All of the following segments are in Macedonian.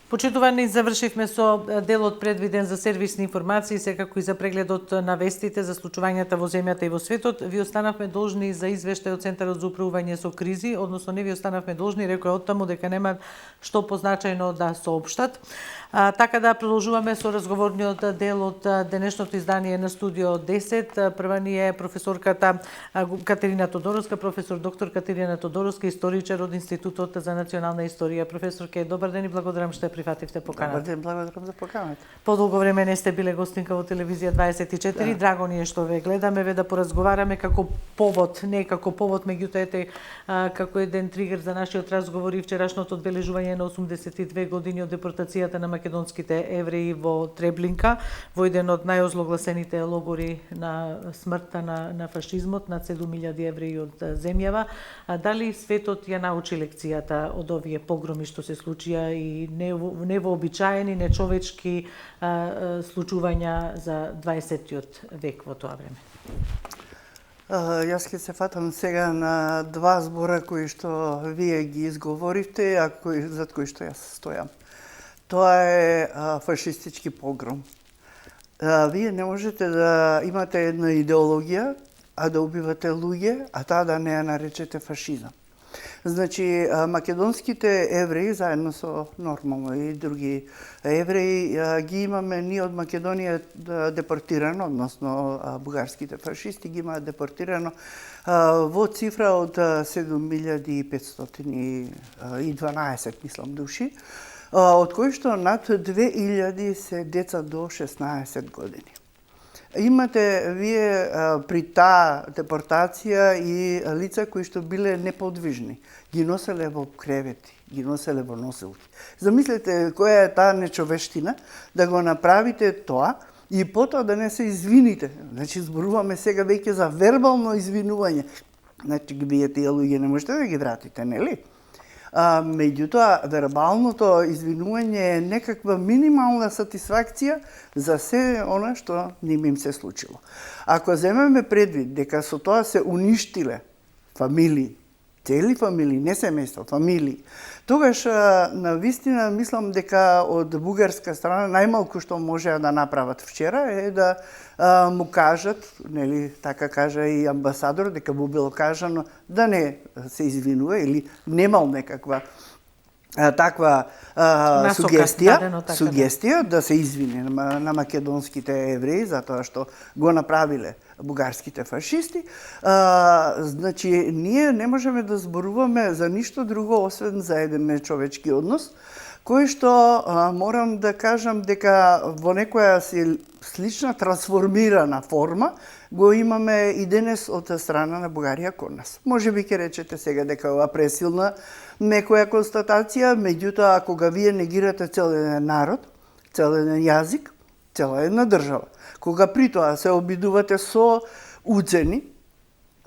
Почитувани, завршивме со делот предвиден за сервисни информации, секако и за прегледот на вестите за случувањата во земјата и во светот. Ви останавме должни за извештај од Центарот за управување со кризи, односно не ви останавме должни, рекоа оттаму дека нема што позначајно да соопштат. Така да продолжуваме со разговорниот дел од денешното издание на Студио 10. Прва ни е професорката Катерина Тодоровска, професор доктор Катерина Тодоровска, историчар од Институтот за национална историја. Професорке, добар ден и благодарам што прифативте поканата. Добар ден, благодарам за поканата. Подолго време не сте биле гостинка во телевизија 24. Да. Драго ни е што ве гледаме, ве да поразговараме како повод, не како повод, меѓутоа ете како еден тригер за нашиот разговор и вчерашното одбележување на 82 години од депортацијата на македонските евреи во Треблинка, во еден од најозлогласените логори на смртта на фашизмот, над 7000 евреи од земјава. Дали светот ја научи лекцијата од овие погроми што се случија и невообичаени, нечовечки случувања за 20-тиот век во тоа време? Јас ќе се фатам сега на два збора кои што вие ги изговоривте, а зад кои што јас стојам. Тоа е фашистички погром. Вие не можете да имате една идеологија, а да убивате луѓе, а таа да не ја наречете фашизам. Значи, македонските евреи, заедно со нормално и други евреи, ги имаме ние од Македонија депортирано, односно бугарските фашисти ги имаат депортирано во цифра од 7512, мислам, души, од кои што над 2000 се деца до 16 години. Имате вие при таа депортација и лица кои што биле неподвижни. Ги носеле во кревети, ги носеле во носилки. Замислете која е таа нечовештина да го направите тоа и потоа да не се извините. Значи, зборуваме сега веќе за вербално извинување. Значи, вие тие луѓе не можете да ги вратите, нели? Меѓутоа, вербалното извинување е некаква минимална сатисфакција за се она што им се случило. Ако земеме предвид дека со тоа се уништиле фамилии, цели фамилии, не семејства, фамилии, тогаш навистина мислам дека од бугарска страна најмалку што можеа да направат вчера е да му кажат, нели, така кажа и амбасадор, дека му било кажано да не се извинува или немал некаква таква сугестија да се извини на македонските евреи за тоа што го направиле бугарските фашисти. Значи, ние не можеме да зборуваме за ништо друго освен за еден нечовечки однос, кој што морам да кажам дека во некоја си слична трансформирана форма го имаме и денес од страна на Бугарија кон нас. Може би ќе речете сега дека ова пресилна некоја констатација, меѓутоа кога вие негирате цел еден народ, цел еден јазик, цела една држава, кога при тоа се обидувате со уцени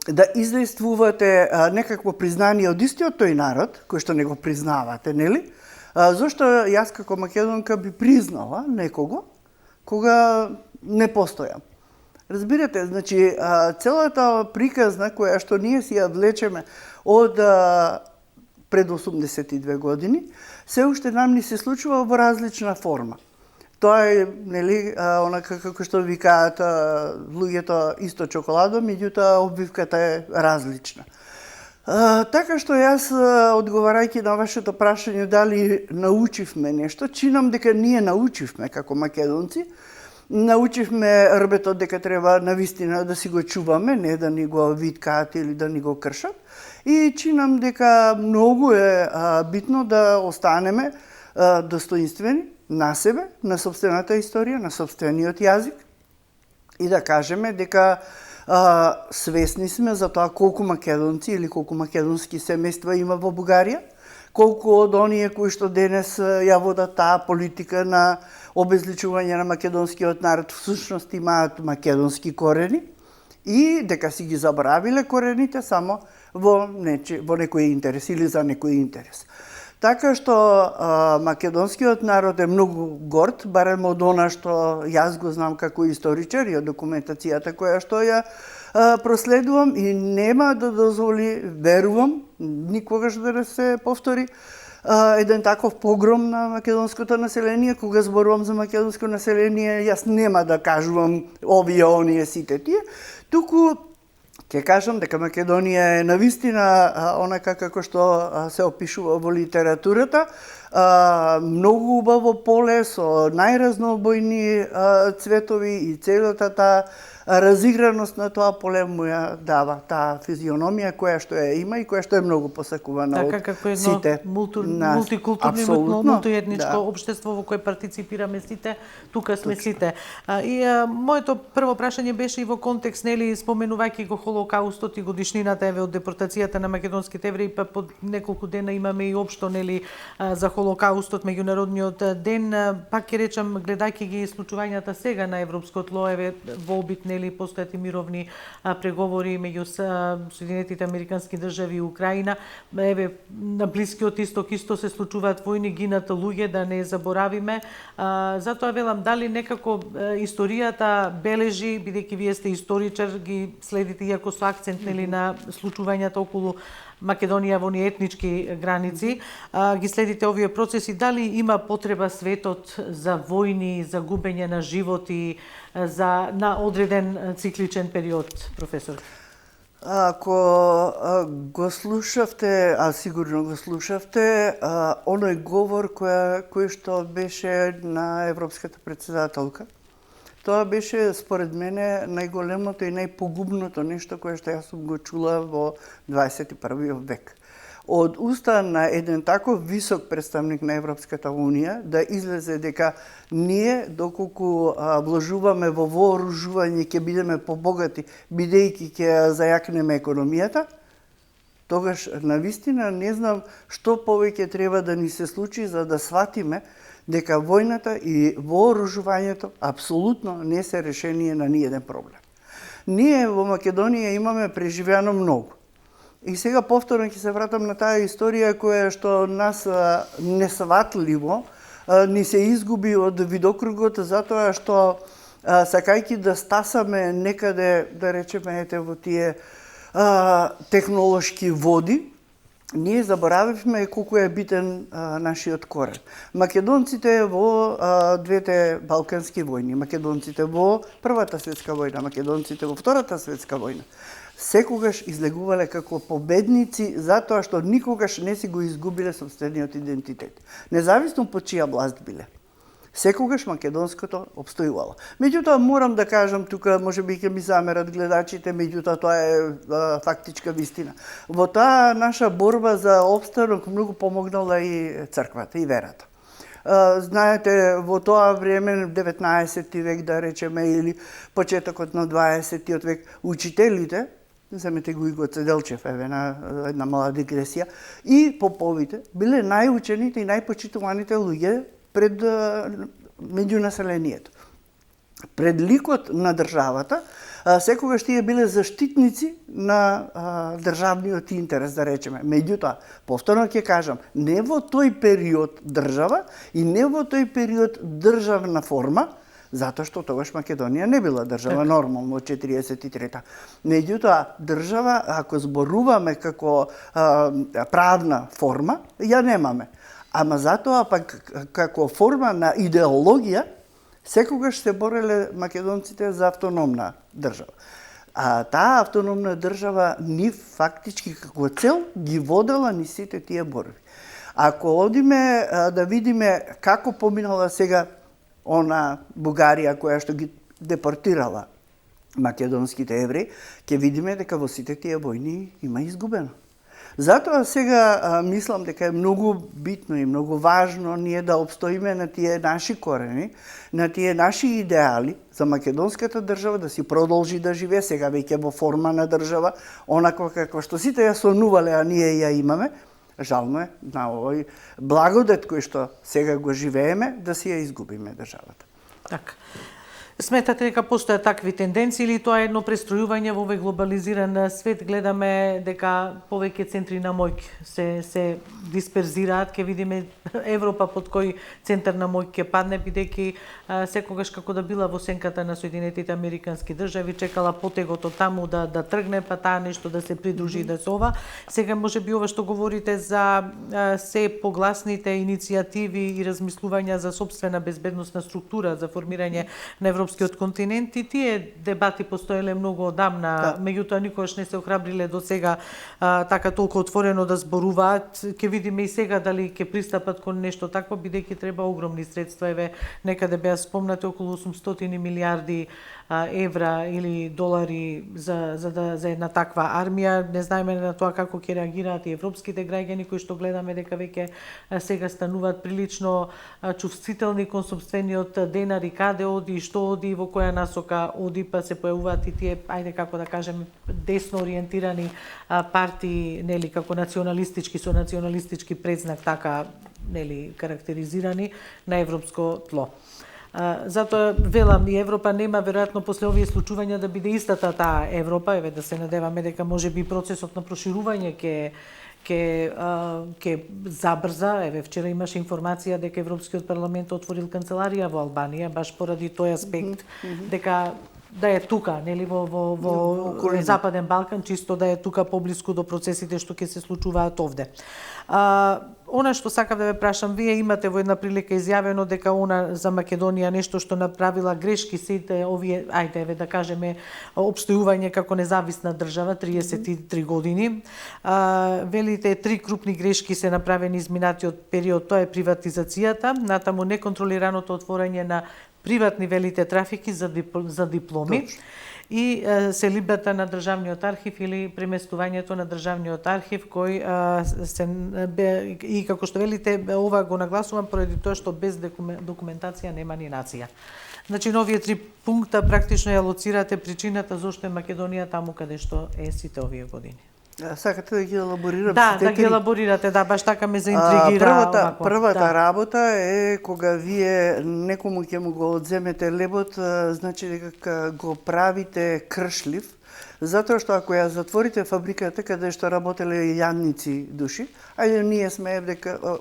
да издействувате некакво признание од истиот тој народ, кој што не го признавате, нели? Зошто јас како македонка би признала некого кога не постојам? Разбирате, значи, целата приказна која што ние си ја влечеме од пред 82 години, се уште нам ни се случува во различна форма. Тоа е, нели, онака како што викаат луѓето исто чоколадо, меѓутоа обвивката е различна. Така што јас, одговарајќи на вашето прашање дали научивме нешто, чинам дека ние научивме како македонци, научивме рбетот дека треба навистина да си го чуваме, не да ни го виткаат или да ни го кршат. И чинам дека многу е битно да останеме достоинствени на себе, на собствената историја, на собствениот јазик и да кажеме дека свесни сме за тоа колку македонци или колку македонски семејства има во Бугарија, колку од оние кои што денес ја водат таа политика на обезличување на македонскиот народ всушност имаат македонски корени и дека си ги заборавиле корените само во некој интерес или за некој интерес. Така што македонскиот народ е многу горд, барем од она што јас го знам како историчар и од документацијата која што ја проследувам и нема да дозволи, верувам, никогаш да се повтори, еден таков погром на македонското население. Кога зборувам за македонско население, јас нема да кажувам овие, оние, сите тие, туку ќе кажам дека Македонија е навистина онака како што се опишува во литературата, многу убаво поле со најразнобојни цветови и целата таа разиграност на тоа поле му ја дава таа физиономија која што ја има и која што е многу посакувана од како сите. Мултикултурно и мултиетничко општество во кое партиципираме сите, тука сме сите. И моето прво прашање беше и во контекст, нели, споменувајќи го Холокаустот и годишнината еве од депортацијата на македонските евреи, па под неколку дена имаме и општо, нели, за Холокаустот, меѓународниот ден. Пак ќе речам, гледајќи ги случувањата сега на европско тло, еве во обид, нели, постојат и мировни преговори меѓу Соединетите Американски држави и Украина. Еве, на Блискиот исток исто се случуваат војни, гинат луѓе, да не заборавиме. Затоа велам, дали некако историјата бележи, бидејќи вие сте историчар, ги следите, иако со акцент, нели, на случувањата околу Македонија во ни етнички граници, ги следите овие процеси, дали има потреба светот за војни, за губење на животи, на одреден цикличен период, професор? Ако го слушавте, а сигурно го слушавте, оној говор кој што беше на европската председателка, тоа беше, според мене, најголемото и најпогубното нешто кое што јас сум го чула во 21. век. Од уста на еден таков висок представник на Европската Унија да излезе дека ние, доколку вложуваме во вооружување, ќе бидеме побогати, бидејќи ќе зајакнеме економијата, тогаш навистина не знам што повеќе треба да ни се случи за да сватиме дека војната и вооружувањето апсолутно не се решение на ниеден проблем. Ние во Македонија имаме преживеано многу. И сега повторно ќе се вратам на таа историја која што нас несватливо ни се изгуби од видокругот, затоа што сакајќи да стасаме некаде, да речеме, ете во тие технолошки води, ние заборавивме колку е битен нашиот корен. Македонците во двете балкански војни, македонците во Првата светска војна, македонците во Втората светска војна, секогаш излегувале како победници затоа што никогаш не си го изгубиле сопствениот идентитет. Независно по чија власт биле. Секогаш македонското обстојувало. Меѓутоа, морам да кажам, тука можеби ќе ми замерат гледачите, меѓутоа тоа е фактичка вистина. Во таа наша борба за обстанок многу помогнала и црквата, и верата. Знаете, во тоа време, 19 век, да речеме, или почетокот на 20 век, учителите, земете го и Гоце Делчев, еве на една мала дигресија, и поповите биле најучените и најпочитуваните луѓе пред меѓу населението. Пред ликот на државата, секогаш тие биле заштитници на државниот интерес, да речеме. Меѓутоа, повторно ќе кажам, не во тој период држава и не во тој период државна форма, затоа што тогаш Македонија не била држава нормално од 43-та. Меѓутоа, држава, ако зборуваме како правна форма, ја немаме. Ама затоа пак како форма на идеологија секогаш се бореле македонците за автономна држава. А таа автономна држава ни фактички како цел ги водела ни сите тие борби. Ако одиме да видиме како поминала сега она Бугарија која што ги депортирала македонските евреи, ќе видиме дека во сите тие војни има изгубено. Затоа сега мислам дека е многу битно и многу важно ние да обстоиме на тие наши корени, на тие наши идеали за македонската држава да си продолжи да живее сега веќе во форма на држава, онако како што сите ја сонувале, а ние ја имаме. Жално е на овој благодет кој што сега го живееме да си ја изгубиме државата. Така. Сметате дека постојат такви тенденции или тоа е едно престројување во овој глобализиран свет? Гледаме дека повеќе центри на моќ се дисперзираат, ќе видиме Европа под кој центар на моќ ќе падне, бидејќи секогаш како да била во сенката на Соединетите Американски држави, чекала потегото таму да тргне, па таа нешто да се придружи и да се ова. Сега можеби ова што говорите за се погласните иницијативи и размислувања за сопствена безбедносна структура за формирање на европскиот континент, и тие дебати постоеле многу одамна, меѓутоа никогаш не се охрабриле до сега така толку отворено да зборуваат. Ќе видиме и сега дали ќе пристапат кон нешто такво, бидејќи треба огромни средства. Еве, некаде беа спомнати околу 800 милиарди евра или долари за една таква армија. Не знаеме на тоа како ќе реагираат и европските граѓани, кои што гледаме дека веќе сега стануваат прилично чувствителни кон сопствениот денар и каде оди и што оди и во која насока оди, па се појавуваат и тие, ајде како да кажем, десно ориентирани партии, нели, како националистички со националистички предзнак, така, нели, карактеризирани на европско тло. Затоа велам, и Европа нема веројатно после овие случувања да биде истата таа Европа. Еве, да се надеваме дека можеби процесот на проширување ќе забрза. Еве, вчера имаше информација дека Европскиот парламент отворил канцеларија во Албанија баш поради тој аспект, дека да е тука, нели, во Западен Балкан, чисто да е тука поблиску до процесите што ќе се случуваат овде. Она што сакам да ве прашам, вие имате во една прилика изјавено дека она за Македонија нешто што направила грешки сите овие, ајде еве да кажеме, опстојување како независна држава 33 години. Велите 3 крупни грешки се направени изминатиот период, тоа е приватизацијата, натаму неконтролираното отворање на приватни, велите, трафики за дипломи. Точно. И селибата на Државниот архив или преместувањето на Државниот архив, кој и како што велите, ова го нагласувам поради тоа што без документација нема ни нација. Значи, на овие 3 пункта практично ја лоцирате причината зошто е Македонија таму каде што е сите овие години. Сакате да ги елаборирам? Да ги елаборирате, да, баш така ме заинтригира. Првата работа е кога вие некому ќе му го одземете лебот, значи дека го правите кршлив, затоа што ако ја затворите фабриката каде што работеле јадници души, ајде ние сме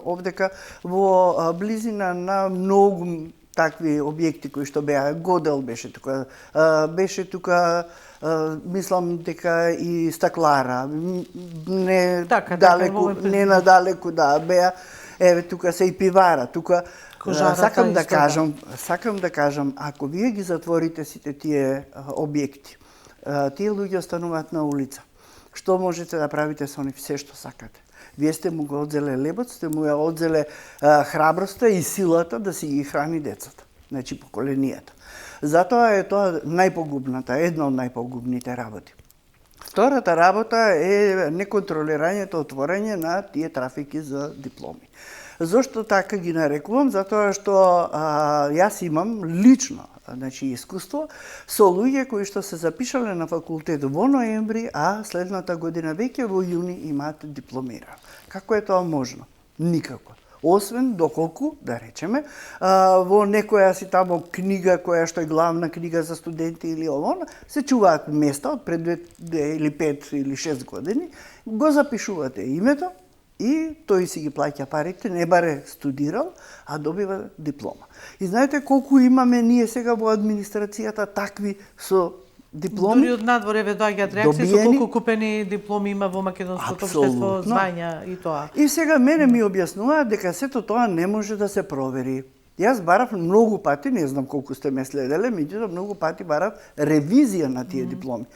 овдека во близина на многу такви објекти кои што беа, Годел беше тука, мислам дека и Стаклара, не надалеку, да, беа, еве тука се и пивара, тука сакам да кажам, ако вие ги затворите сите тие објекти, тие луѓе остануваат на улица. Што можете да правите со нив? Се што сакате. Вие сте му го одзеле лебот, сте му ја одзеле храброста и силата да си ги храни децата, значи поколенијата. Затоа е тоа најпогубната, една од најпогубните работи. Втората работа е неконтролирањето отворање на тие трафики за дипломи. Зошто така ги нарекувам? Затоа што јас имам лично, значи, искуство со луѓе кои што се запишале на факултет во ноември, а следната година веќе во јуни имаат дипломира. Како е тоа можно? Никако. Освен доколку, да речеме, во некоја си тамо книга која што е главна книга за студенти или ово, се чуваат места од пред 2 или 5 или 6 години, го запишувате името и тој си ги плаќа парите, не баре студирал, а добива диплома. И знаете колку имаме ние сега во администрацијата такви со дипломи? Дури од надвор еве доаѓаат реакции со колку купени дипломи има во македонското општество, звања и тоа. И сега мене ми објаснуваат дека сето тоа не може да се провери. Јас барав многу пати, не знам колку сте ме следеле, меѓутоа многу пати барав ревизија на тие дипломи.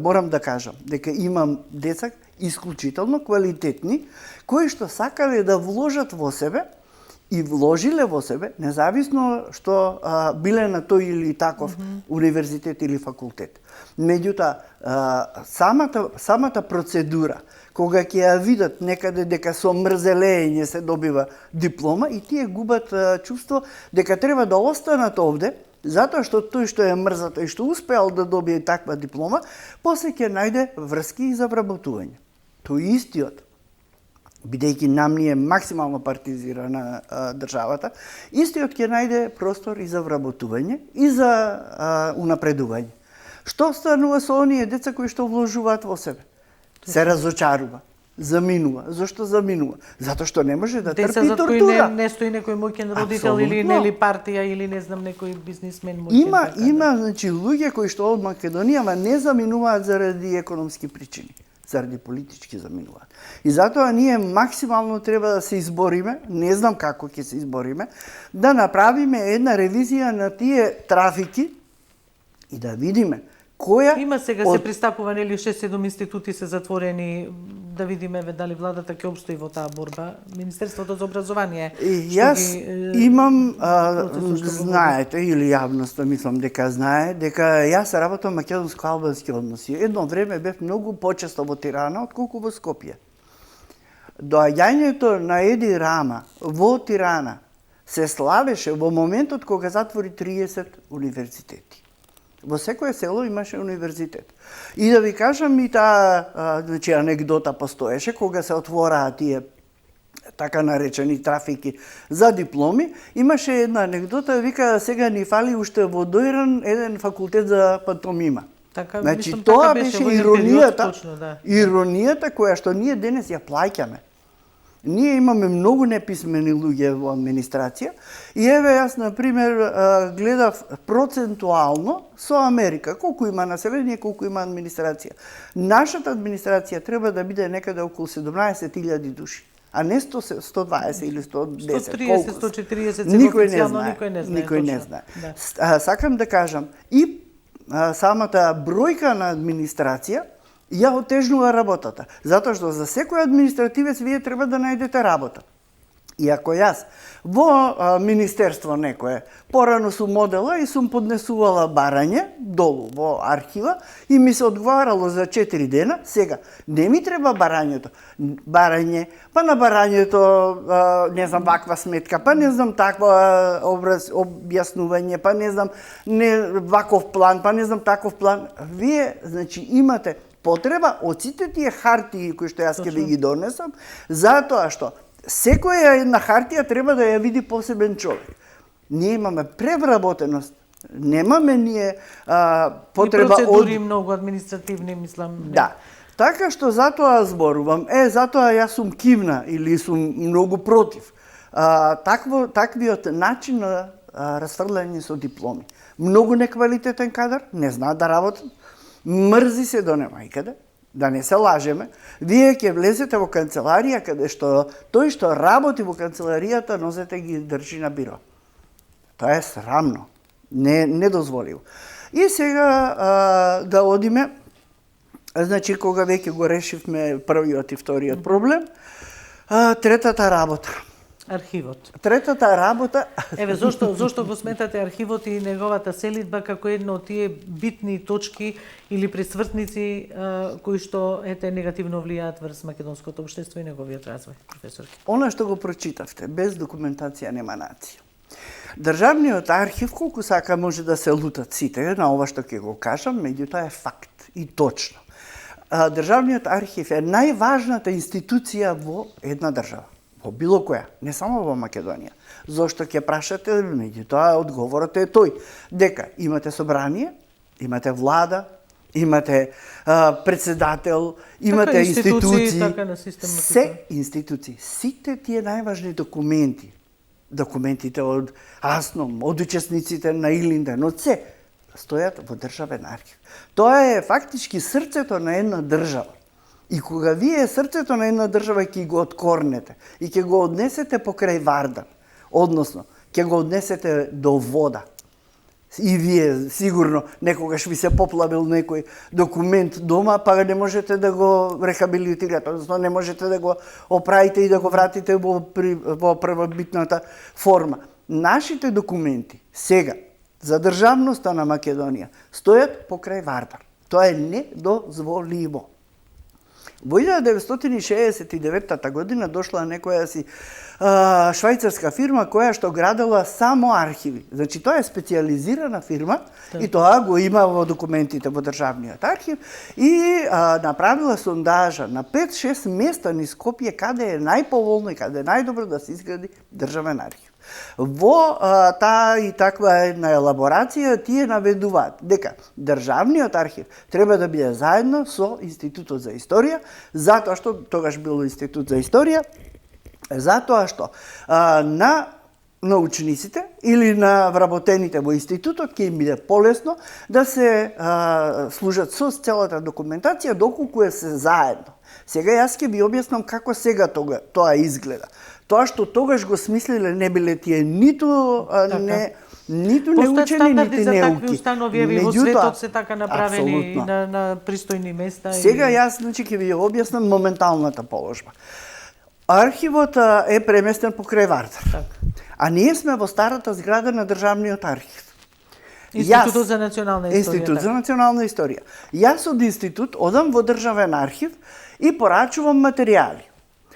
Морам да кажам дека имам деца исклучително квалитетни, кои што сакале да вложат во себе и вложиле во себе, независно што биле на тој или таков универзитет или факултет. Меѓутоа, самата процедура, кога ќе ја видат некаде дека со мрзелење се добива диплома, и тие губат чувство дека треба да останат овде, затоа што тој што е мрзато и што успеал да добие таква диплома, после ќе најде врски за вработување. Тој истиот бидејќи нам ни е максимално партизирана државата, истиот ќе најде простор и за вработување и за унапредување. Што станува со оние деца кои што вложуваат во себе? Се разочарува, заминува. Зошто заминува? Затоа што не може да трпи тортура. Деца за кои не стои некој моќен родител или нели партија или не знам некој бизнисмен моќен. Има значи луѓе кои што од Македонија не заминуваат заради економски причини, заради политички заминуваат. И затоа ние максимално треба да се избориме, не знам како ќе се избориме, да направиме една ревизија на тие трафики и да видиме која Има сега се пристапува нели 6-7 институти се затворени, да видиме дали владата ќе обстои во таа борба. Министерството за образование. Јас имам, знаете, или јавноста мислам дека знае, дека јас работам македонско-албански односи. Едно време бев многу почесто во Тирана отколку во Скопје. Доаѓањето на Еди Рама во Тирана се славеше во моментот кога затвори 30 универзитети. Во секое село имаше универзитет. И да ви кажам и таа значи анегдота постоеше кога се отвораа тие така наречени трафики за дипломи, имаше една анегдота, вика сега ни фали уште во Дојран еден факултет за пантомима. Така, значи мислам, тоа така беше во иронијата, период, точно, да. Иронијата која што ние денес ја плаќаме. Ние имаме многу неписмени луѓе во администрација и еве јас на пример гледав процентуално со Америка колку има население, колку има администрација. Нашата администрација треба да биде некаде околу 17.000 души, а не 120 или 110. 130, 140, никој не знае. Никој не знае. Да. Сакам да кажам и самата бројка на администрација ја отежнува работата, затоа што за секој административец вие треба да најдете работа. И ако јас во министерство некое порано сум модела и сум поднесувала барање долу во архива и ми се одговарало за 4 дена, сега не ми треба барање, па на барањето не знам ваква сметка, па не знам таква објаснување, па не знам ваков план, па не знам таков план. Вие значи имате потреба од сите тие хартии кои што јас ќе ви ги донесам, затоа што секоја една хартија треба да ја види посебен човек. Ние имаме превработеност, немаме ние потреба од... И процедури многу административни, мислам. Да. Така што затоа зборувам, затоа јас сум кивна или сум многу против таквиот начин на расфрлање со дипломи. Многу неквалитетен кадар, не знаат да работат, мрзи се до немајкаде, да не се лажеме, вие ќе влезете во канцеларија каде што тој што работи во канцеларијата нозете ги држи на биро. Тоа е срамно, недозволиво. И сега да одиме, значи кога веќе го решивме првиот и вториот проблем, третата работа. Архивот. Третата работа... Еве, зошто го сметате архивот и неговата селидба како една од тие битни точки или пресвртници кои што негативно влијаат врз македонското општество и неговиот развој, професор? Она што го прочитавте, без документација нема нација. Државниот архив, колку сака може да се лутат сите на ова што ќе го кажам, меѓутоа е факт и точно. Државниот архив е најважната институција во една држава. Во било која, не само во Македонија. Зошто ќе прашате, меѓутоа одговорот е тој, дека имате собрание, имате влада, имате председател, имате институции, се институции, сите тие најважни документи, документите од АСНОМ, од учесниците на Илинден, од се, стојат во државен архив. Тоа е фактички срцето на една држава. И кога вие срцето на една држава ќе го откорнете и ќе го однесете покрај Вардар, односно, ќе го однесете до вода, и вие сигурно некогаш ви се поплавил некој документ дома, па не можете да го рехабилитирате, односно не можете да го оправите и да го вратите во првобитната форма. Нашите документи сега за државноста на Македонија стојат покрај Вардар. Тоа е недозволиво. Во 1969 година дошла некоја си швајцарска фирма која што градела само архиви. Значи тоа е специјализирана фирма и тоа го има во документите во државниот архив и направила сондажа на 5-6 места низ Скопје каде е најповолно и каде е најдобро да се изгради државен архив. Во таа и таква една елаборација тие наведуваат дека државниот архив треба да биде заедно со Институтот за историја, затоа што тогаш бил Институт за историја, затоа што на научниците или на вработените во институтот ќе им биде полесно да се служат со целата документација доколку е се заедно. Сега јас ќе ви објаснам како сега тоа изгледа. Тоа што тогаш го смислиле не биле тие ниту ниту неучени, ниту за такви неуки. установи во светот се така направени на пристојни места. Сега јас ќе ви објаснам моменталната положба. Архивот е преместен покрај Вардар. А ние сме во старата зграда на државниот архив. Институтот за национална историја. Институт за национална историја. Јас од институт одам во државен архив и порачувам материјали.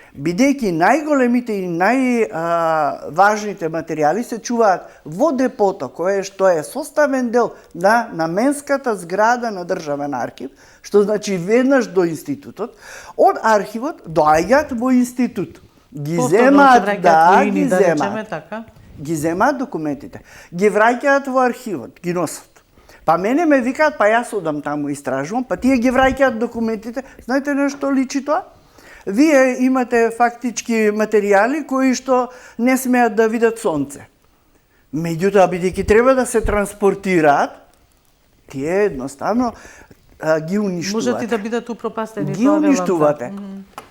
Бидејќи најголемите и најважните материјали се чуваат во депото, кое што е составен дел на наменската зграда на државен архив, што значи веднаш до институтот, од архивот доаѓаат во институт. Ги земаат, ги земаат документите, ги враќаат во архивот, ги носат. Па мене ме викаат, па јас одам таму истражувам, па тие ги враќаат документите. Знаете нешто личи тоа? Вие имате фактички материјали кои што не смеат да видат сонце. Меѓутоа, бидејќи треба да се транспортираат, тие едноставно ги уништуваат. Можат и да бидат упропастени. Ги уништувате.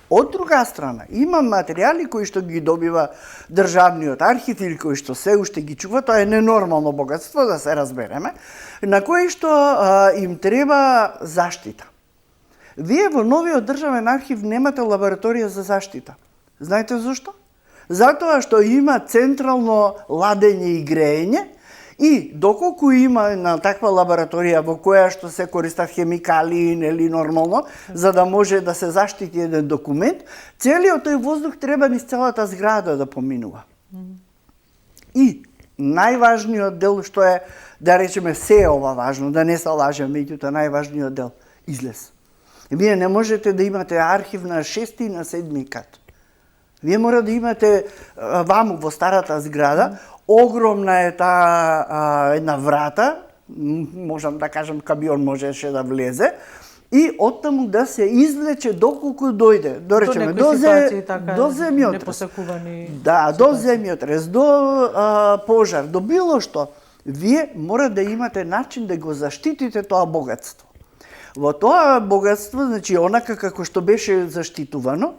Од друга страна, има материјали кои што ги добива државниот архив или кои што се уште ги чува, тоа е ненормално богатство, да се разбереме, на кои што им треба заштита. Вие во новиот државен архив немате лабораторија за заштита. Знаете зошто? Затоа што има централно ладење и греење и доколку има на таква лабораторија во која што се користат хемикали нели нормално, за да може да се заштити еден документ, целиот тој воздух треба низ целата зграда да поминува. И најважниот дел што е, да речеме, се е ова важно, да не се лажеме, меѓутоа најважниот дел излез. Вие не можете да имате архив на 6 и на 7 кат. Вие мора да имате ваму во старата зграда, огромна е таа една врата, можам да кажам камион можеше да влезе, и оттаму да се извлече доколку дојде, до речеме, до земјотрес. Да, до земјотрес, до пожар, до било што. Вие мора да имате начин да го заштитите тоа богатство. Во тоа богатство, значи, онака како што беше заштитувано,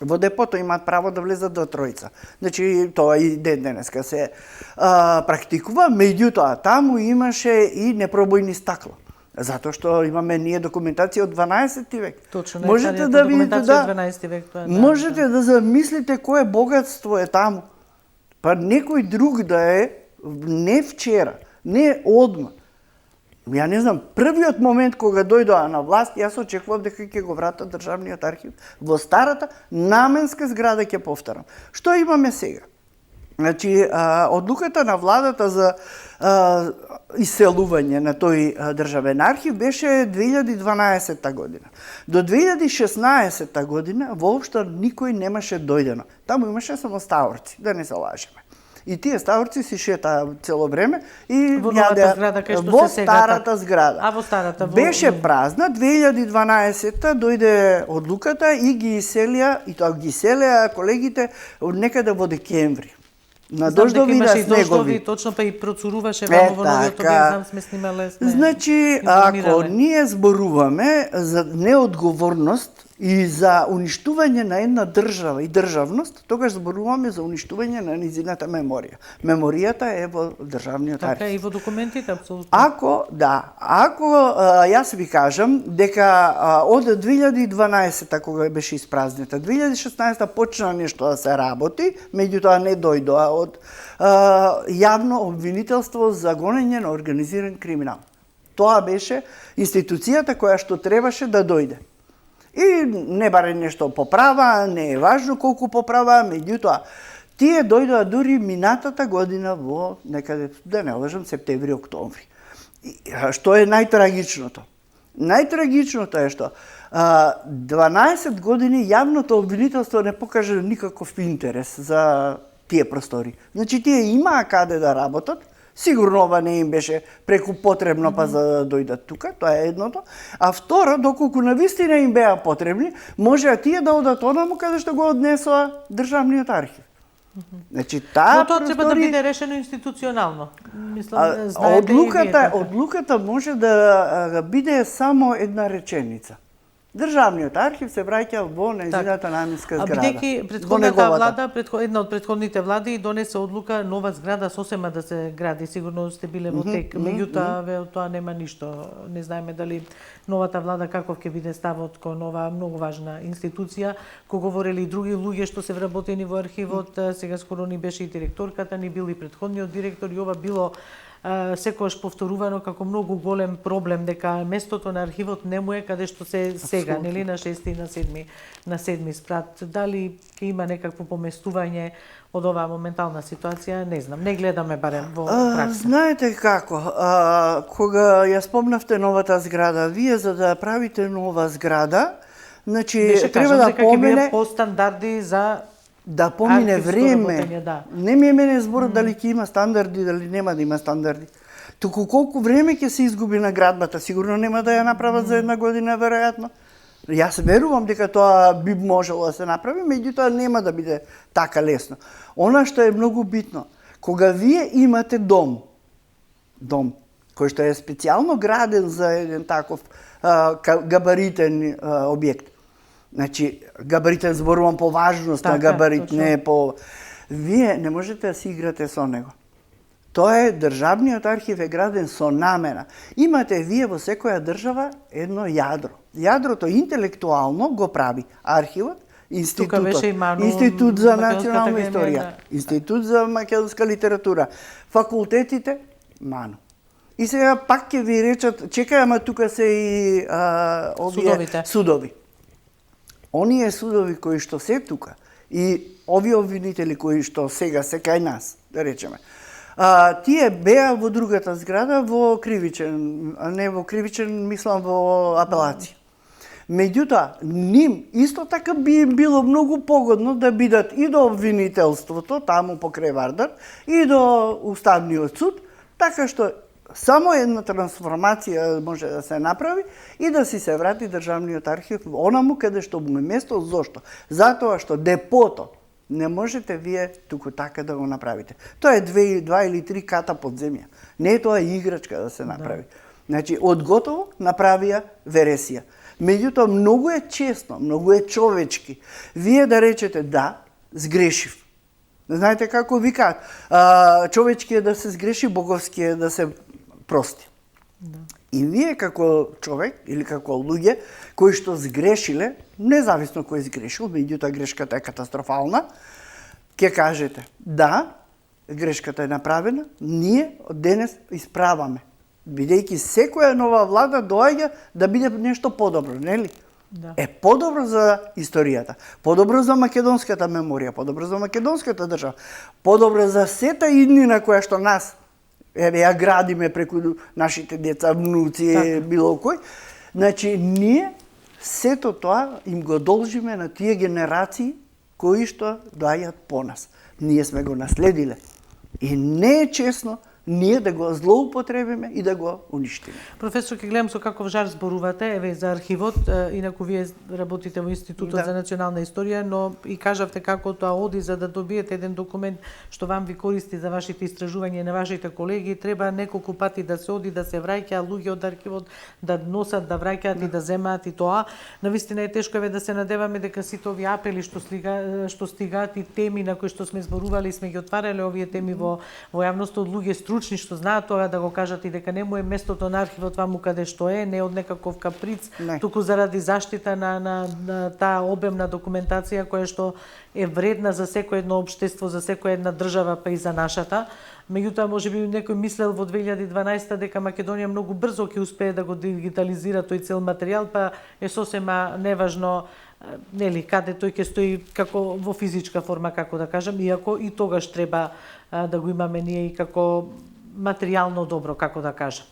во депото имаат право да влезат до тројца. Значи, тоа и денеска се практикува, меѓутоа, таму имаше и непробојни стакла. Затоа што имаме ние документација од 12 век. Точно, можете да видите, од 12 век тоа. Можете да замислите кое богатство е таму. Па некој друг да е, не вчера, не одма. Ја не знам, првиот момент кога дојдоа на власт, јас очекував дека ќе го вратат државниот архив во старата наменска зграда, ќе повторам. Што имаме сега? Значи, одлуката на владата за иселување на тој државен архив беше 2012 година. До 2016 година воопшто никој немаше дојдено. Таму имаше само ставорци, да не се лажеме. И тие ставорци си шетаа цело време и во новата зграда кај што во се сега. старата зграда. А во старата беше празна, 2012 дојде одлуката и ги иселија, и тоа ги иселија колегите од некаде во декември. На дождовина снегови. Точно, па и процуруваше во новиот објект, знам, сме снимале. Значи, ако ние зборуваме за неодговорност и за уништување на една држава и државност, тогаш зборуваме за уништување на низината меморија. Меморијата е во државниот архив. Така и во документите, апсолутно. Ако јас ви кажам дека од 2012 кога беше испразнета, 2016 почна нешто да се работи, меѓутоа не дојдоа од јавно обвинителство за гонење на организиран криминал. Тоа беше институцијата која што требаше да дојде. И не баре нешто поправа, не е важно колку поправа, меѓутоа, тие дојдоа дури минатата година во некаде, да не лажам, септември, октомври. Што е најтрагичното? Најтрагичното е што 12 години јавното обвинителство не покажа никаков интерес за тие простори. Значи, тие имаа каде да работат, сигурно ова не им беше преку потребно па за да дојдат тука, тоа е едното. А второ, доколку навистина им беа потребни, можеа тие да одат онаму каде што го однесоа државниот архив. Значи, таа Но тоа треба да биде решено институционално. Мислам, знаете одлуката може да биде само една реченица. Државниот архив се враќа во нејзината наменска зграда. Бидејќи претходната влада, една од претходните влади донесе одлука нова зграда сосема да се гради, сигурно сте биле во тек. Меѓутоа, тоа нема ништо. Не знаеме дали новата влада каков ќе биде ставот кон нова многу важна институција. Ко говореле и други луѓе што се вработени во архивот, сега скоро ни беше и директорката, ни бил и претходниот директор и ова било секогаш повторувано како многу голем проблем, дека местото на архивот не му е каде што се сега, нели, на 6 и на 7 спрат. Дали ќе има некакво поместување од оваа моментална ситуација, не знам, не гледаме барем во пракса. Знаете како, кога ја спомнавте новата зграда, вие за да правите нова зграда, значи треба да помине по стандарди за да помине време. Да. Не ми е мене зборот дали ќе има стандарди, дали нема да има стандарди. Туку колку време ќе се изгуби на градбата, сигурно нема да ја направат за една година, веројатно. Јас верувам дека тоа би можело да се направи, меѓутоа нема да биде така лесно. Она што е многу битно, кога вие имате дом кој што е специјално граден за еден таков габаритен објект. Значи, габаритен зборувам по важност на габарит, точно. Не по... Вие не можете да си играте со него. Тоа е, државниот архив е граден со намера. Имате вие во секоја држава едно јадро. Јадрото интелектуално го прави архивот, институтот, Институт за национална историја, Институт за македонска литература, факултетите, Мано. И сега пак ќе ви речат, чекај, ама тука се и судови. Оние судови кои што се тука и овие обвинители кои што сега се кај нас, да речеме, тие беа во другата зграда во кривичен, не во кривичен, мислам во апелација. Меѓутоа, ним исто така би им било многу погодно да бидат и до обвинителството, таму покрај Вардар, и до Уставниот суд, така што само една трансформација може да се направи и да си се врати државниот архив онаму каде што му е место. Зошто? Затоа што депото не можете вие туку така да го направите. Тоа е 2 или 3 ката под земја. Не е тоа играчка да се направи. Значи, од готово направија вересија. Меѓутоа, многу е честно, многу е човечки. Вие да речете да, сгрешив. Знаете како викаат, човечки е да се сгреши, боговски е да се прости. Да. И вие како човек или како луѓе кои што сгрешиле, независно кој сгрешил, меѓутоа грешката е катастрофална, ќе кажете да, грешката е направена, ние од денес исправаме. Бидејќи секоја нова влада доаѓа да биде нешто подобро, нели? Да. Е подобро за историјата, подобро за македонската меморија, подобро за македонската држава, подобро за сета иднина која што нас ја градиме преку нашите деца, внуци, било кој. Значи, ние сето тоа им го должиме на тие генерации кои што доаѓаат по нас. Ние сме го наследиле. И не е честно ние да го злоупотребиме и да го уништиме. Професор, ќе гледам со каков жар зборувате, еве за архивот, инаку вие работите во Институтот за национална историја, но и кажавте како тоа оди за да добиете еден документ што вам ви користи за вашите истражувања и на вашите колеги, треба неколку пати да се оди, да се враќа луѓе од архивот, да носат, да враќаат и да земаат и тоа. Навистина е тешко еве да се надеваме дека сите овие апели што стигаат и теми на кои што сме зборували, сме ги отварале овие теми во јавноста од луѓе стручни што знаат тоа да го кажат и дека не му е местото на архивот таму каде што е, не од некаков каприц, туку заради заштита на таа обемна документација која што е вредна за секој едно општество, за секоја една држава, па и за нашата. Меѓутоа, можеби некој мислел во 2012 дека Македонија многу брзо ќе успее да го дигитализира тој цел материјал, па е сосема неважно нели каде тој ќе стои како во физичка форма, како да кажам, иако и тогаш треба да го имаме ние и како материјално добро, како да кажам.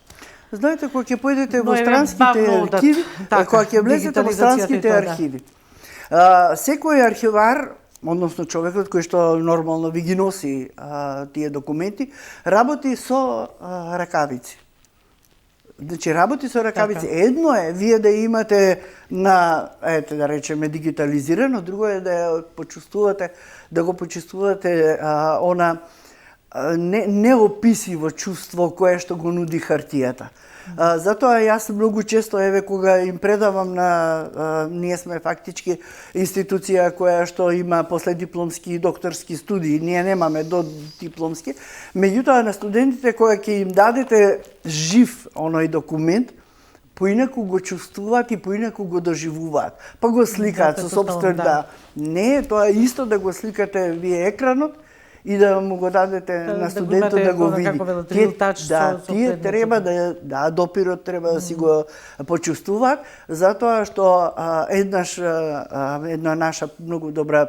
Знаете, кога ќе појдете во странските архиви, кога ќе влезете во странските архиви, секој архивар, односно човекот кој што нормално ви ги носи тие документи, работи со ракавици. Значи, работи со ракавици. Едно е вие да имате на, да речеме, дигитализирано, друго е да ја почувствувате, да го почувствувате она неописиво чувство кое што го нуди хартијата. Затоа јас многу често, кога им предавам ние сме фактички институција која што има последипломски и докторски студии, ние немаме додипломски, меѓутоа на студентите кога ќе им дадете жив оној документ, поинаку го чувствуваат и поинаку го доживуваат. Па го сликаат со собствен, Не е тоа исто да го сликате вие екранот, и да му го дадете на студентот да го види. Тие треба да допирот треба да си го почувствуваат, затоа што една наша многу добра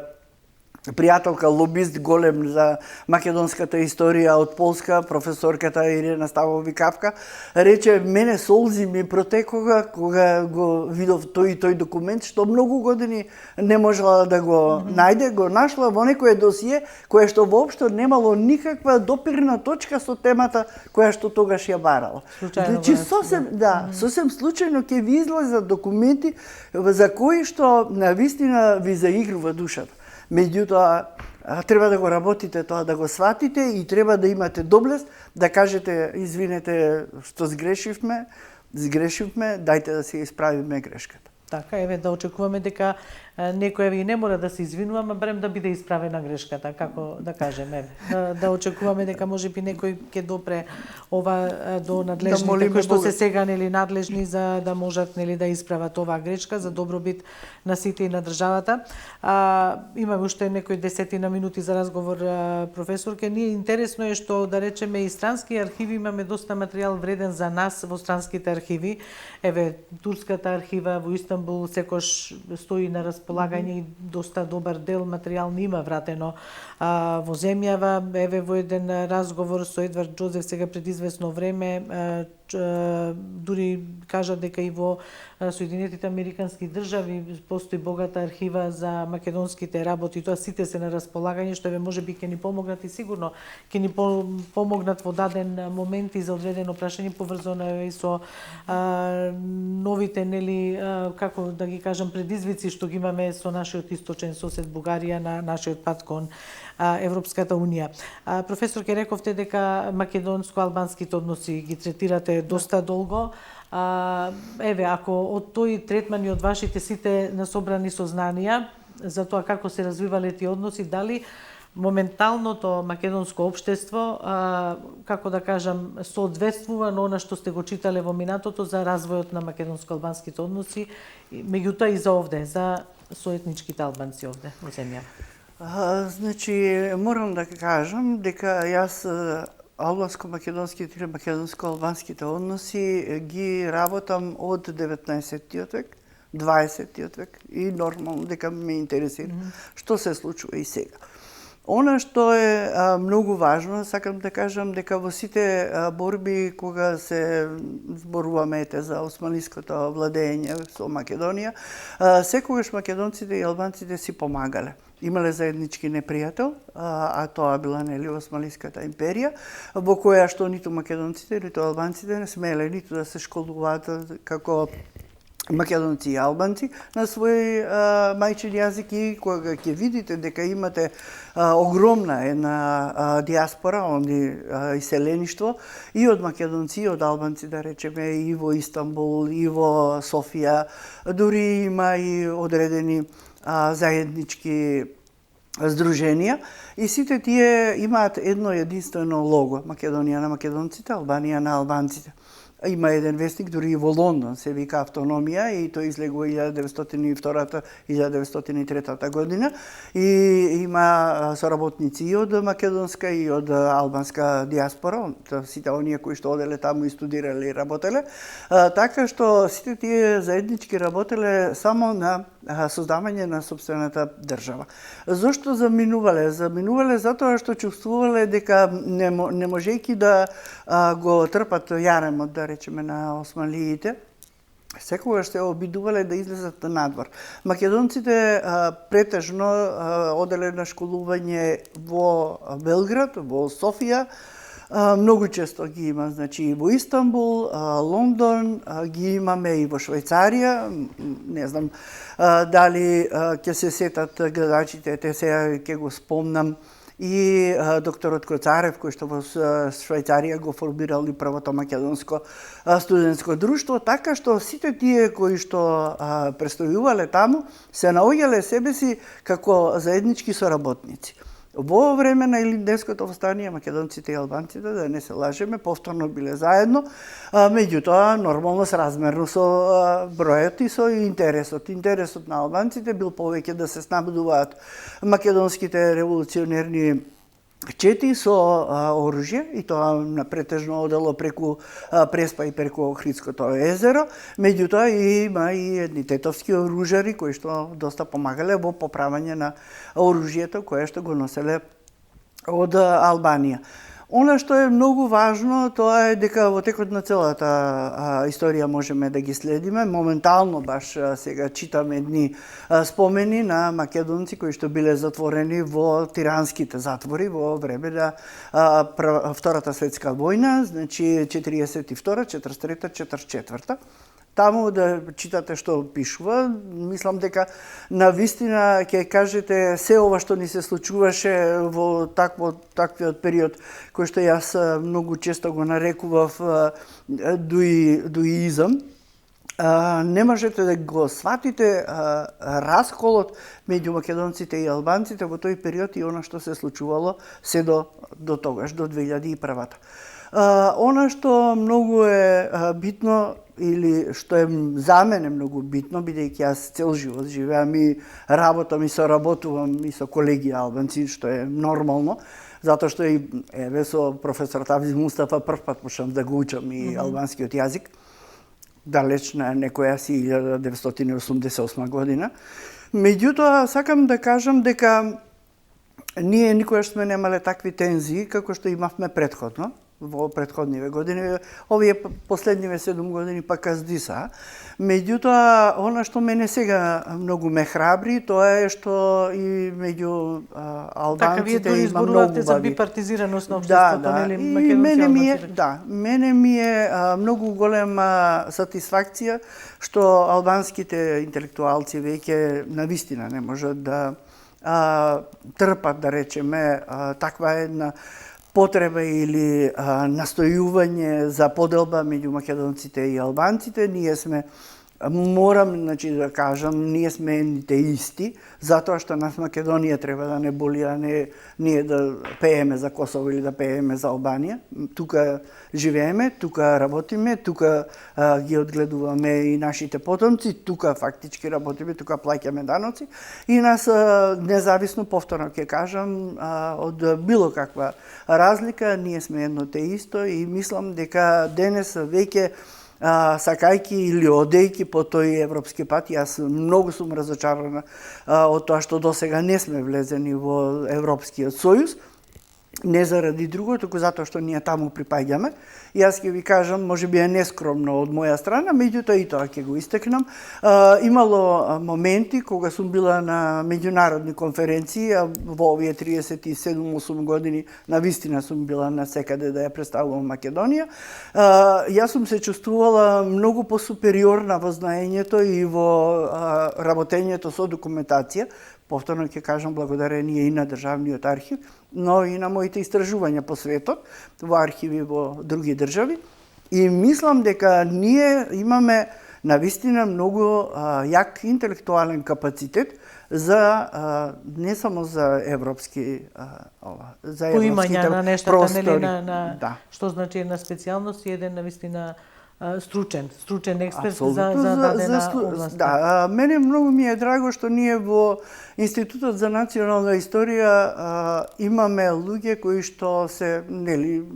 пријателка, лобист голем за македонската историја од Полска, професорката Ирена Ставови-Капка, рече, мене солзи ми протекоа кога го видов тој документ, што многу години не можела да го најде, го нашла во некое досие, кое што воопшто немало никаква допирна точка со темата која што тогаш ја барала. Значи, сосем случајно ќе ви излезат документи за кои што навистина ви заигрува душата. Меѓутоа, треба да го работите тоа, да го сватите и треба да имате доблест, да кажете, извинете што сгрешивме, дајте да се исправиме грешката. Така, да очекуваме дека некој не мора да се извинува, ама барем да биде исправена грешката, како да кажеме. Да очекуваме дека можеби некој ќе допре ова до надлежните кои што се сега надлежни за да можат да исправат оваа грешка за добробит на сите и на државата. Имаме уште некои 10 минути за разговор, професорке. Ние интересно е што да речеме и странски архиви имаме доста материјал вреден за нас во странските архиви. Турската архива во Истанбул секош стои на располагање и доста добар дел материјал не има вратено во земјава. Во еден разговор со Едвард Џозеф сега пред известно време дури кажа дека и во Соединетите Американски држави постои богата архива за македонските работи. Тоа сите се на располагање, што можеби ќе ни помогнат и сигурно ќе ни помогнат во даден момент и за одредено прашање поврзано и со новите како да ги кажам предизвици што ги имаме со нашиот источен сосед Бугарија на нашиот пат кон Европската унија. Професор, ке рековте дека македонско-албанските односи ги третирате доста долго. Ако од тој третман и од вашите сите насобрани сознанија за тоа како се развивале тие односи, дали моменталното македонско општество, како да кажам, соодветствува на она што сте го читале во минатото за развојот на македонско-албанските односи, меѓутоа и за овде, за соетничките албанци овде во земја? Значи, морам да кажам дека јас албанско-македонските или македонско-албанските односи ги работам од 19-тиот век, 20-тиот век и нормално дека ме интересира што се случува и сега. Она што е многу важно, сакам да кажам дека во сите борби кога се зборуваме за османското владење со Македонија, секогаш македонците и албанците си помагале. Имале заеднички непријател, а тоа била Османската империја, во која што ниту македонците, ниту албанците не смеле ниту да се школуваат како македонци и албанци на свој мајчин јазик, и кога ќе видите дека имате огромна една диаспора, иселеништво и од македонци и од албанци, да речеме, и во Истанбул, и во Софија, дури има и одредени заеднички здруженија и сите тие имаат едно единствено лого: Македонија на македонците, Албанија на албанците. Има еден вестник дури и во Лондон, се вика Автономија, и тој излегува 1902-1903 година и има соработници и од македонска и од албанска диаспора, сите оние кои што оделе таму и студирале и работеле, така што сите тие заеднички работеле само на создавање на собствената држава. Зошто заминувале? Заминувале затоа што чувствувале дека не можејќи да го трпат јаремот, да речеме, на османлиите, секогаш се обидувале да излезат надвор. Македонците претежно оделе на школување во Белград, во Софија, многу често ги има, значи, во Истанбул, Лондон, ги имаме и во Швајцарија, не знам дали ќе се сетат гледачите, те сега ќе го спомнам, и докторот Коцарев, кој што во Швајцарија го формирал и првото македонско студентско друштво, така што сите тие кои што престојувале таму се наоѓале себе си како заеднички соработници. Во време на Илинденското встание македонците и албанците, да не се лажеме, повторно биле заедно, меѓутоа нормално сразмерно со бројот и со интересот. Интересот на албанците бил повеќе да се снабдуваат македонските револуционерни чети со оружје, и тоа претежно одело преку Преспа и преку Охридското езеро, меѓутоа има и едни тетовски оружари кои што доста помагале во поправање на оружјето кое што го носеле од Албанија. Она што е многу важно, тоа е дека во текот на целата историја можеме да ги следиме. Моментално баш сега читаме едни спомени на македонци кои што биле затворени во тиранските затвори во време на Втората светска војна, значи 42-та, 43-та, 44-та. Таму да читате што пишува, мислам дека навистина ќе кажете се ова што ни се случуваше во таквиот период кој што јас многу често го нарекував дуизам. Не можете да го сватите расколот меѓу македонците и албанците во тој период и она што се случувало се до тогаш, до 2001-та. Она што многу е битно, или што е за мене многу битно, бидејќи јас цел живот живеам и работам и соработувам и со колеги албанци, што е нормално, затоа што и со професор Тавзи Мустафа прв пат почнав да го учам и албанскиот јазик, далеч на некоја си 1988 година. Меѓутоа, сакам да кажам дека ние никогаш сме немале такви тензии како што имавме претходно, во претходниве години. Овие последниве 7 години пак аздиса. Меѓутоа, она што мене сега многу ме храбри, тоа е што и меѓу албанците има многу баби. За бипартизираност на општеството, нели, македонци албанци? Да, мене ми е многу голема сатисфакција што албанските интелектуалци веќе навистина не можат да трпат, да речеме, таква една потреба или настојување за поделба меѓу македонците и албанците. Ние сме, морам да кажам, ние сме едните исти, затоа што нас Македонија треба да не боли, а не ние да пееме за Косово или да пееме за Албанија. Тука живееме, тука работиме, тука ги одгледуваме и нашите потомци, тука фактички работиме, тука плаќаме даноци и нас независно, повторно ќе кажам, од било каква разлика, ние сме едно те исто и мислам дека денес веќе сакајки или одејки по тој европски пат, јас многу сум разочарана од тоа што досега не сме влезени во Европскиот сојуз, не заради друго, туку затоа што ние таму припаѓаме. Јас ќе ви кажам, можеби е нескромно од моја страна, меѓутоа и тоа ќе го истекнам. Имало моменти кога сум била на меѓународни конференции, а во овие 37-8 години навистина сум била на секаде да ја представувам Македонија. Јас сум се чувствувала многу посупериорна во знаењето и во работењето со документација. Повторно ќе кажам благодарение и на Државниот архив, но и на моите истражувања по светот, во архиви во други држави. И мислам дека ние имаме навистина многу јак интелектуален капацитет за не само за европски за поимање на нештата, простори. на Да. што значи една специјалност и еден навистина стручен експерт за Апсолутно, дадена област. Да, мене многу ми е драго што ние во Институтот за национална историја имаме луѓе кои што се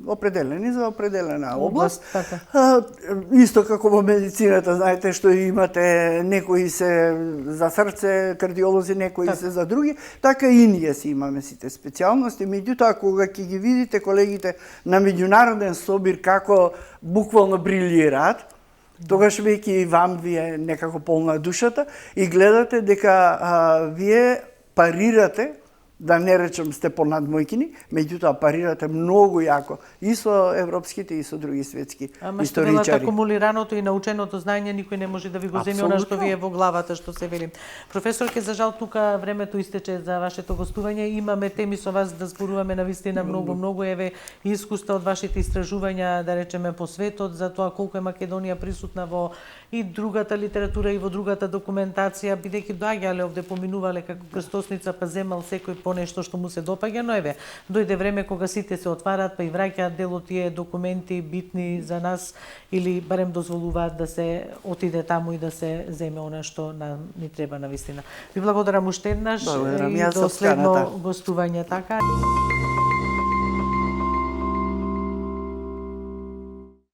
определени за определена област. Така. Исто како во медицината, знаете што имате некои се за срце, кардиолози, некои така. се за други, така и ние си имаме сите специјалности. Меѓутоа кога ќе ги видите колегите на меѓународен собир како буквално брилираат, тогаш веќе и вам ви е некако полна душата и гледате дека вие парирате, да не речем сте понадмојкини, меѓутоа парирате многу јако и со европските и со други светски Ама што велат историчари. акумулираното и наученото знаење никој не може да ви го земе она што ви е во главата, што се вели. Професорке, за жал тука времето истече за вашето гостување. Имаме теми со вас да зборуваме навистина многу еве искуства од вашите истражувања, да речеме по светот, за тоа колку е Македонија присутна во и другата литература и во другата документација, бидејќи доаѓале овде, поминувале како крстосница, па земал секој по нешто што му се допаѓа, но еве, дојде време кога сите се отвараат, па и враќаат дел од тие документи битни за нас или барем дозволуваат да се отиде таму и да се земе она што ни треба навистина. Ви благодарам уште еднаш Благодарам, и јас до сум следно сканата. гостување, така.